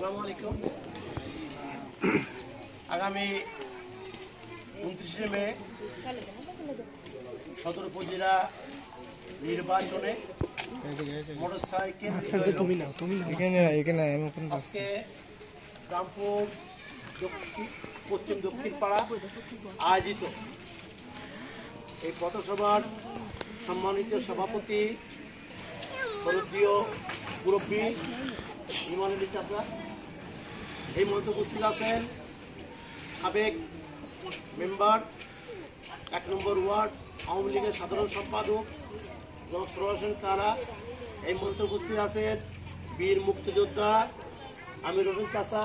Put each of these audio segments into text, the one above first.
আসসালামু আলাইকুম। আগামী 29শে মে সদর উপজেলা নির্বাচনে মোটরসাইকেল আজকে রামপুর পশ্চিম দক্ষিণ পাড়া আয়োজিত এই পথসভার সম্মানিত সভাপতি শরদীয় মুরব্বী ইমান আলী চাচা, এই মঞ্চে উপস্থিত আছেন সাবেক মেম্বার 1 নম্বর ওয়ার্ড আওয়ামী লীগের সাধারণ সম্পাদক জনাব সরোয়ার হোসেন কারা, এই মঞ্চে উপস্থিত আছেন বীর মুক্তিযোদ্ধা আমির হোসেন চাচা,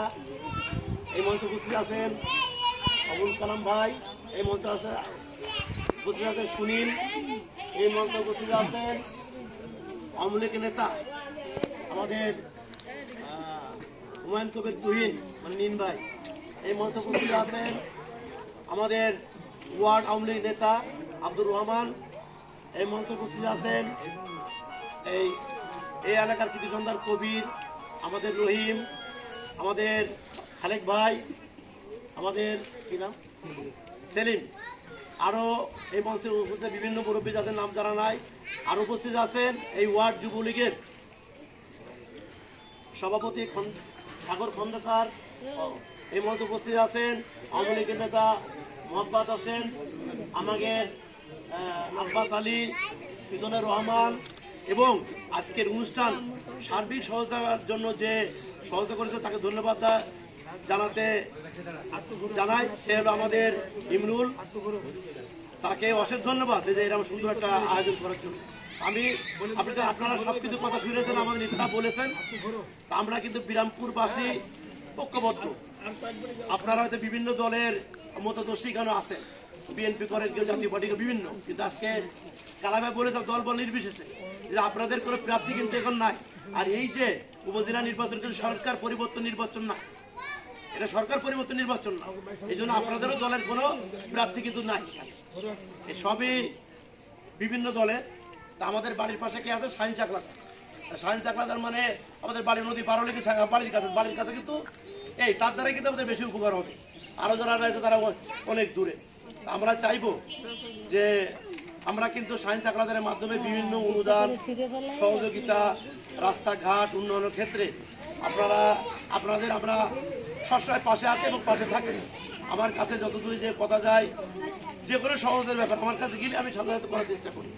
এই মঞ্চে উপস্থিত আছেন আবুল কালাম ভাই, এই মঞ্চে উপস্থিত আছেন সুনীল, এই মঞ্চে উপস্থিত আছেন আওয়ামী লীগের নেতা আমাদের হুমায়ুন কবির তুহিন মানে নিন ভাই, এই মঞ্চে উপস্থিত আছেন আমাদের ওয়ার্ড আওয়ামী লীগ নেতা আব্দুর রহমান, এই মঞ্চে উপস্থিত আছেন এই এলাকার কৃতি সন্তান কবির, আমাদের রহিম, আমাদের খালেক ভাই, আমাদের কি নাম সেলিম, আরও এই মঞ্চে উপস্থিত বিভিন্ন মুরব্বী যাদের নাম জানা নাই। আর উপস্থিত আছেন এই ওয়ার্ড যুবলীগের সভাপতি সাগর খন্দকার, এই মঞ্চে উপস্থিত আছেন আওয়ামী লীগের নেতা মোহাম্মদ হোসেন, আমাদের আব্বাস আলী, মিজানুর রহমান, এবং আজকের অনুষ্ঠান সার্বিক সহযোগিতার জন্য যে সহযোগিতা করেছে তাকে ধন্যবাদ জানাই। সে হলো আমাদের ইমরুল, তাকে অশেষ ধন্যবাদ যে এরকম সুন্দর একটা আয়োজন করার জন্য। আপনারা সবকিছু কথা শুনেছেন, আমাদের নেতারা বলেছেন, আমরা কিন্তু বিরামপুরবাসী ঐক্যবদ্ধ। আপনারা হয়তো বিভিন্ন দলের মতদর্শী কেন আছেন, বিএনপি করেন, কেউ জাতীয় পার্টি বিভিন্ন, কিন্তু আজকে কালাভাই বলে দল বল নির্বিশেষে যে আপনাদের কোনো প্রার্থী কিন্তু এখন নাই। আর এই যে উপজেলা নির্বাচন কিন্তু সরকার পরিবর্তন নির্বাচন না, এটা সরকার পরিবর্তন নির্বাচন না, এই জন্য আপনাদেরও দলের কোনো প্রার্থী কিন্তু নাই, সবই বিভিন্ন দলের। আমাদের বাড়ির পাশে কে আছে শাহিন চাকলাদার, শাহিন চাকলাদার মানে আমাদের বাড়ির নদী পার হলে বাড়ির কাছে কিন্তু এই তার দ্বারাই কিন্তু আমাদের বেশি উপকার হবে। আরো যারা রয়েছে তারা অনেক দূরে। আমরা চাইবো যে আমরা কিন্তু শাহিন চাকলাদারের মাধ্যমে বিভিন্ন অনুদান সহযোগিতা রাস্তাঘাট উন্নয়নের ক্ষেত্রে আপনাদের আমরা সবসময় পাশে আছে এবং পাশে থাকেন। আমার কাছে যতদূর যে কথা যায়, যে কোনো সহজের ব্যাপার আমার কাছে গেলে আমি সাধারণত করার চেষ্টা করি,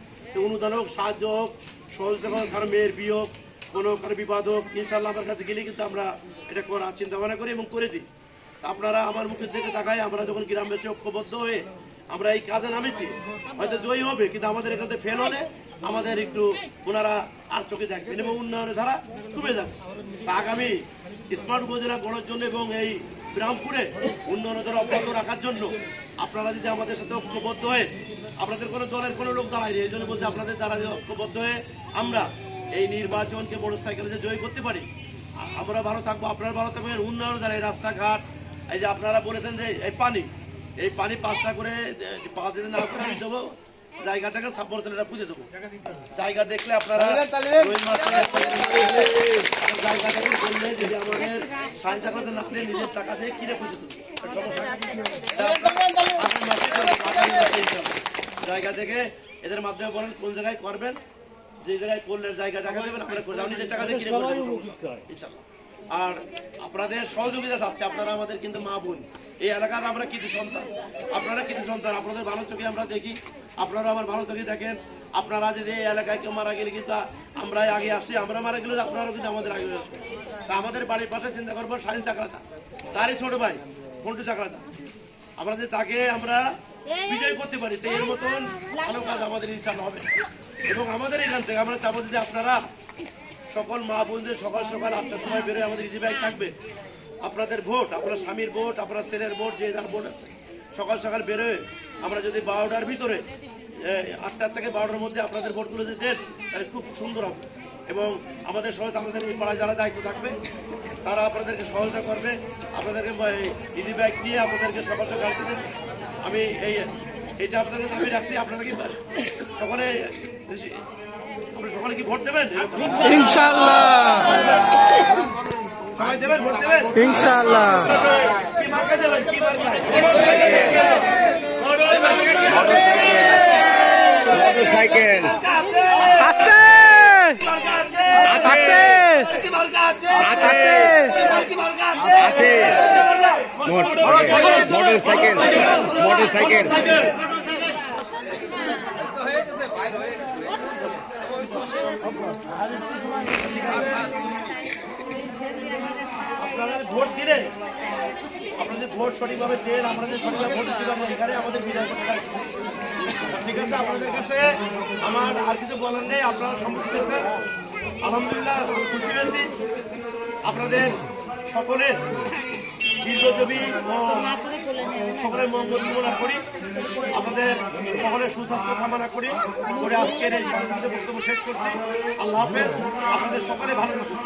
অনুদান হোক, সাহায্য হোক, সহযোগিতা হোক, কারো মেয়ের বিয়ে হোক, কোনো কারো বিবাদ হোক, ইনশাল্লাহ আমার কাছে গেলে কিন্তু আমরা এটা করার চিন্তা ভাবনা করি এবং করে দিই। আপনারা আমার মুখের দিকে তাকায়, আমরা যখন গ্রামবাসী ঐক্যবদ্ধ হয়ে আমরা এই কাজে নামেছি, হয়তো জয়ী হবে, কিন্তু আমাদের এখানে ফেল হলে আমাদের একটু ওনারা আর চোখে দেখবেন এবং উন্নয়নের ধারা কমে যাবে। আগামী স্মার্ট উপজেলা গড়ার জন্য এবং এই বিরামপুরে উন্নয়নের ধারা অব্যাহত রাখার জন্য আপনারা যদি আমাদের সাথে ঐক্যবদ্ধ হয়ে, আপনাদের কোনো দলের কোনো লোক দাঁড়ায়নি, এই জন্য বলছি আপনাদের দ্বারা ঐক্যবদ্ধ হয়ে আমরা এই নির্বাচনকে মোটরসাইকেলে যে জয়ী করতে পারি, আমরা ভালো থাকবো, আপনারা ভালো থাকবেন। উন্নয়নের দ্বারা এই রাস্তাঘাট, এই যে আপনারা বলেছেন যে এই পানি 5টা করে 5 দিন না করে আমি দেবো, জায়গাটাকে সাবমার্সিবলটা পুঁজে দেবো। জায়গা দেখলে আপনারা জায়গাটাকে বললে যদি আমাদের সায়েন্স চাকলাতে না দিয়ে নিজের টাকা দিয়ে কিনে পুঁজে দেবো, জায়গা থেকে এদের মাধ্যমে বলেন কোন জায়গায় করবেন, যে জায়গায় করলে জায়গা দেখা দেবেন আপনারা করে নিজের টাকা দিয়ে কিনে করবেন ইনশাল্লাহ। আর আপনাদের সহযোগিতা চাচ্ছে, আপনারা আমাদের কিন্তু মা বোন, এই এলাকার আমরা কিছু সন্তান, আপনারা কিছু সন্তান, আপনাদের ভালো চোখে আমরা দেখি, আপনারা আমার ভালো চোখে দেখেন। আপনারা যদি এই এলাকায় কেউ মারা গেলে কিন্তু আমরাই আগে আসি, আমরা মারা গেলে আপনারাও কিন্তু আমাদের আগে আসবে। তা আমাদের বাড়ির পাশে চিন্তা করবো শাহিন চাকলাদা, তারই ছোট ভাই ফন্টু চাকলাদা, আমরা যে তাকে আমরা বিজয় করতে পারি, তো এর মতন ভালো কাজ আমাদের ইনশাআল্লাহ হবে। এবং আমাদের এখান থেকে আমরা চাবো যে আপনারা সকল মা বোনদের সকাল সকাল 8টার সময় বেরোয় আমাদের ইজি বাইক থাকবে, আপনাদের ভোট, আপনার স্বামীর ভোট, আপনার ছেলের ভোট, যে যার ভোট আছে, সকাল সকাল বেরোয় আমরা যদি 12টার ভিতরে 8টার থেকে 12টার মধ্যে আপনাদের ভোটগুলো যদি দেন তাহলে খুব সুন্দর হবে। এবং আমাদের সহায়তা, আমাদের এই পাড়ায় যারা দায়িত্ব থাকবে তারা আপনাদেরকে সহায়তা করবে, আপনাদেরকে ইজি বাইক নিয়ে আপনাদেরকে সকাল সকাল দেবেন। আমি এইটা আপনাদের দাবি রাখছি, আপনারা কি সকলে সকলে কি ভোট দেবেন ইনশাআল্লাহ? সবাই দেবেন, ভোট দেবেন ইনশাআল্লাহ। কি মার্কা দেবেন? কি মার্কা? মোটরসাইকেল আছে আছে আছে আছে। মোটরসাইকেল মোটরসাইকেল আপনারা ভোট দিলে আপনাদের ভোট সঠিকভাবে দেন, আপনাদের সঠিকভাবে ভোট দিতে পারবেন, এখানে আমাদের বিদায় করতে পারেন। ঠিক আছে, আপনাদের কাছে আমার আর কিছু বলার নেই। আপনারা সম্মতি দিয়েছেন, আলহামদুলিল্লাহ খুশি হয়েছি। আপনাদের সকলের দীর্ঘজীবী ও সকলের মঙ্গল কামনা করি, আপনাদের সকলের সুস্বাস্থ্য কামনা করি করে আজকের এই সংক্ষিপ্ত বক্তব্য শেষ করছি। আল্লাহ হাফেজ, আপনাদের সকলে ভালো থাকুন।